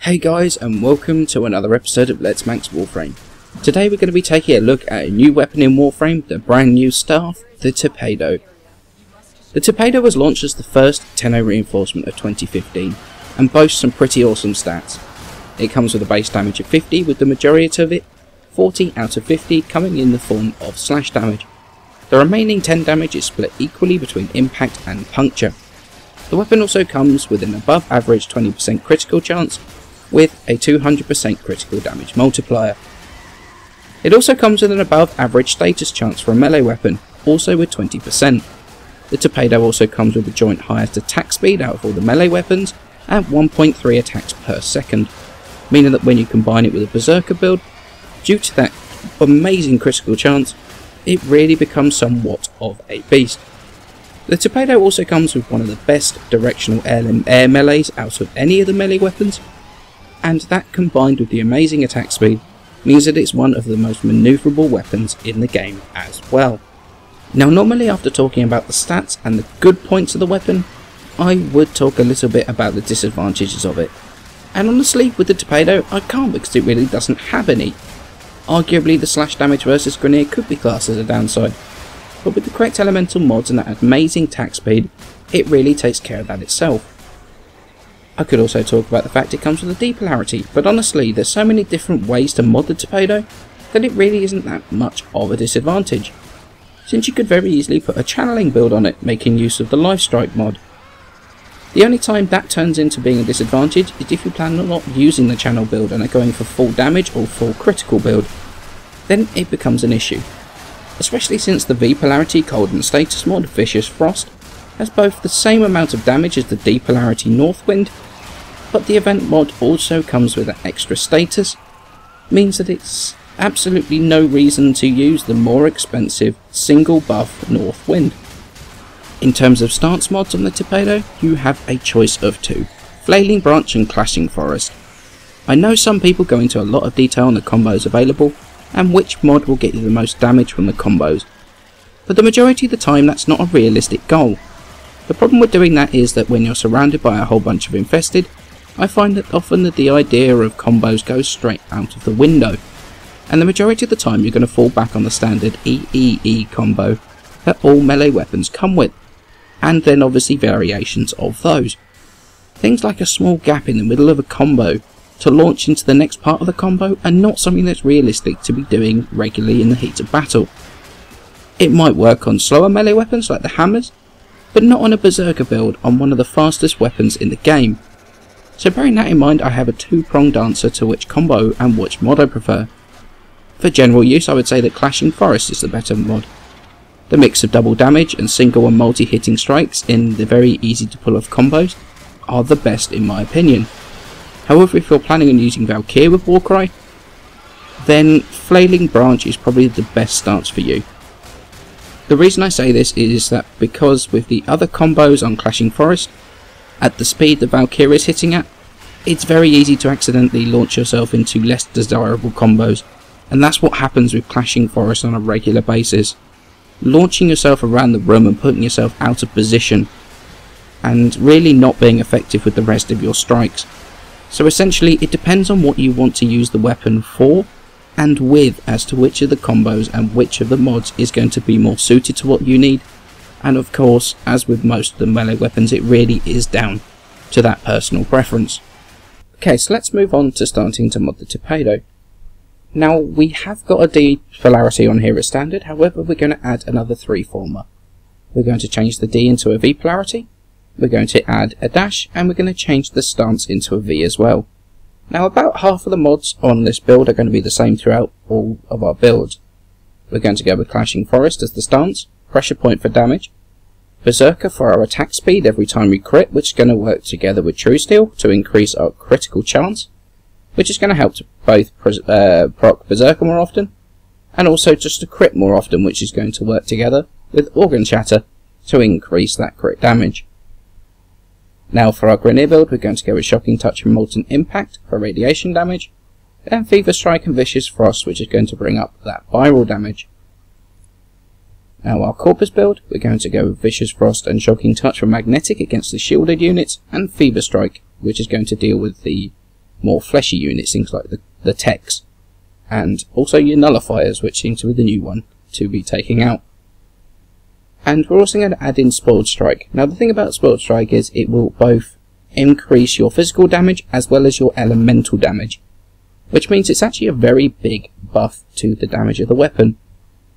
Hey guys, and welcome to another episode of Let's Max Warframe. Today we're going to be taking a look at a new weapon in Warframe, the brand new staff, the Tipedo. The Tipedo was launched as the first Tenno reinforcement of 2015 and boasts some pretty awesome stats. It comes with a base damage of 50, with the majority of it, 40 out of 50, coming in the form of slash damage. The remaining 10 damage is split equally between impact and puncture. The weapon also comes with an above average 20% critical chance, with a 200% critical damage multiplier. It also comes with an above average status chance for a melee weapon, also with 20%. The Tipedo also comes with the joint highest attack speed out of all the melee weapons at 1.3 attacks per second, meaning that when you combine it with a Berserker build, due to that amazing critical chance, it really becomes somewhat of a beast. The Tipedo also comes with one of the best directional air melees out of any of the melee weapons, and that combined with the amazing attack speed means that it's one of the most manoeuvrable weapons in the game as well. Now normally after talking about the stats and the good points of the weapon, I would talk a little bit about the disadvantages of it. And honestly, with the Tipedo, I can't, because it really doesn't have any. Arguably the slash damage versus Grenade could be classed as a downside, but with the correct elemental mods and that amazing attack speed, it really takes care of that itself. I could also talk about the fact it comes with a D polarity, but honestly there's so many different ways to mod the Tipedo that it really isn't that much of a disadvantage, since you could very easily put a channeling build on it, making use of the Life Strike mod. The only time that turns into being a disadvantage is if you plan on not using the channel build and are going for full damage or full critical build, then it becomes an issue. Especially since the V polarity cold and status mod Vicious Frost has both the same amount of damage as the D polarity Northwind, but the event mod also comes with an extra status, means that it's absolutely no reason to use the more expensive single buff Northwind. In terms of stance mods on the Tipedo, you have a choice of two, Flailing Branch and Clashing Forest. I know some people go into a lot of detail on the combos available and which mod will get you the most damage from the combos, but the majority of the time that's not a realistic goal. The problem with doing that is that when you're surrounded by a whole bunch of infested, I find that often the idea of combos goes straight out of the window, and the majority of the time you're going to fall back on the standard EEE combo that all melee weapons come with, and then obviously variations of those. Things like a small gap in the middle of a combo to launch into the next part of the combo are not something that's realistic to be doing regularly in the heat of battle. It might work on slower melee weapons like the hammers, but not on a Berserker build on one of the fastest weapons in the game. So bearing that in mind, I have a two-pronged answer to which combo and which mod I prefer. For general use, I would say that Clashing Forest is the better mod. The mix of double damage and single and multi-hitting strikes in the very easy to pull off combos are the best in my opinion. However, if you're planning on using Valkyrie with Warcry, then Flailing Branch is probably the best stance for you. The reason I say this is that because with the other combos on Clashing Forest, at the speed the Valkyrie is hitting at, it's very easy to accidentally launch yourself into less desirable combos, and that's what happens with Clashing Forest on a regular basis. Launching yourself around the room and putting yourself out of position, and really not being effective with the rest of your strikes. So essentially it depends on what you want to use the weapon for and with as to which of the combos and which of the mods is going to be more suited to what you need. And of course, as with most of the melee weapons, it really is down to that personal preference. Okay, so let's move on to starting to mod the Tipedo. Now, we have got a D polarity on here as standard, however we're going to add another 3-former. We're going to change the D into a V polarity, we're going to add a dash, and we're going to change the stance into a V as well. Now, about half of the mods on this build are going to be the same throughout all of our builds. We're going to go with Clashing Forest as the stance, Pressure Point for damage, Berserker for our attack speed every time we crit, which is going to work together with True Steel to increase our critical chance, which is going to help to both proc Berserker more often, and also just to crit more often, which is going to work together with Organ Shatter to increase that crit damage. Now for our Grenade build, we're going to go with Shocking Touch and Molten Impact for radiation damage, and Fever Strike and Vicious Frost, which is going to bring up that viral damage. Now our Corpus build, we're going to go with Vicious Frost and Shocking Touch for magnetic against the shielded units, and Fever Strike, which is going to deal with the more fleshy units, things like the techs, and also your nullifiers, which seem to be the new one to be taking out. And we're also going to add in Spoiled Strike. Now the thing about Spoiled Strike is it will both increase your physical damage as well as your elemental damage, which means it's actually a very big buff to the damage of the weapon,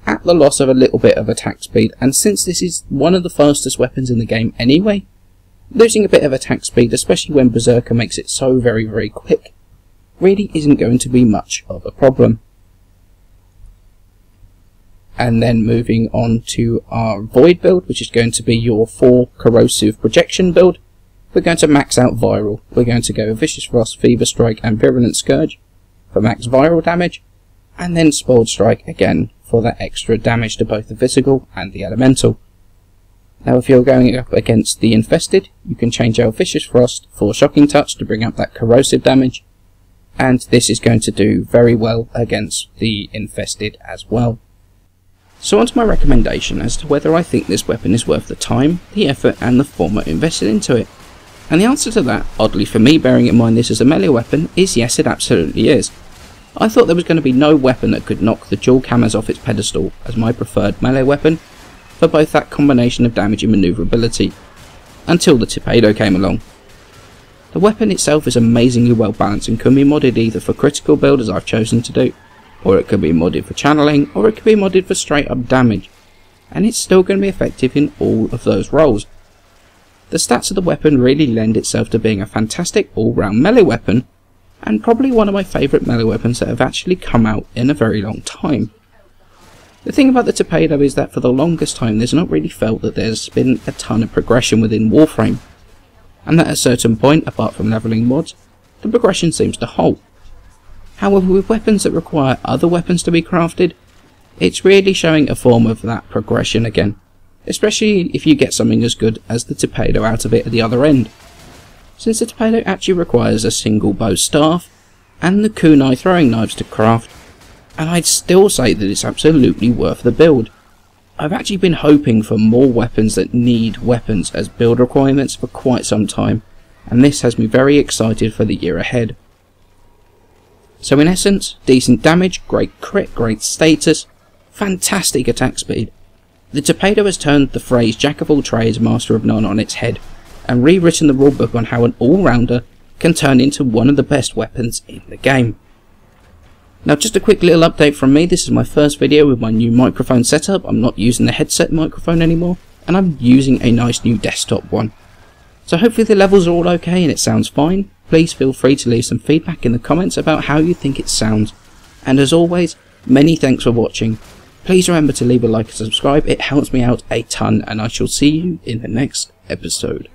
at the loss of a little bit of attack speed. And since this is one of the fastest weapons in the game anyway, losing a bit of attack speed, especially when Berserker makes it so very, very quick, really isn't going to be much of a problem. And then moving on to our Void build, which is going to be your 4 corrosive projection build. We're going to max out Viral. We're going to go Vicious Frost, Fever Strike and Virulent Scourge for max viral damage, and then Spoiled Strike again for that extra damage to both the physical and the elemental. Now if you're going up against the Infested, you can change out Vicious Frost for Shocking Touch to bring up that corrosive damage, and this is going to do very well against the Infested as well. So on to my recommendation as to whether I think this weapon is worth the time, the effort and the former invested into it. And the answer to that, oddly for me bearing in mind this is a melee weapon, is yes, it absolutely is. I thought there was going to be no weapon that could knock the dual cameras off its pedestal as my preferred melee weapon, for both that combination of damage and manoeuvrability, until the Tipedo came along. The weapon itself is amazingly well balanced and can be modded either for critical build as I've chosen to do, or it could be modded for channeling, or it could be modded for straight up damage, and it's still going to be effective in all of those roles. The stats of the weapon really lend itself to being a fantastic all-round melee weapon, and probably one of my favourite melee weapons that have actually come out in a very long time. The thing about the Tipedo is that for the longest time there's not really felt that there's been a ton of progression within Warframe, and that at a certain point, apart from levelling mods, the progression seems to halt. However, with weapons that require other weapons to be crafted, it's really showing a form of that progression again, especially if you get something as good as the Tipedo out of it at the other end. Since the Tipedo actually requires a single bow staff and the kunai throwing knives to craft, and I'd still say that it's absolutely worth the build. I've actually been hoping for more weapons that need weapons as build requirements for quite some time, and this has me very excited for the year ahead. So in essence, decent damage, great crit, great status, fantastic attack speed. The Tipedo has turned the phrase Jack of all trades, master of none on its head, and rewritten the rulebook on how an all-rounder can turn into one of the best weapons in the game. Now just a quick little update from me, this is my first video with my new microphone setup. I'm not using the headset microphone anymore, and I'm using a nice new desktop one. So hopefully the levels are all okay and it sounds fine. Please feel free to leave some feedback in the comments about how you think it sounds. And as always, many thanks for watching. Please remember to leave a like and subscribe, it helps me out a ton, and I shall see you in the next episode.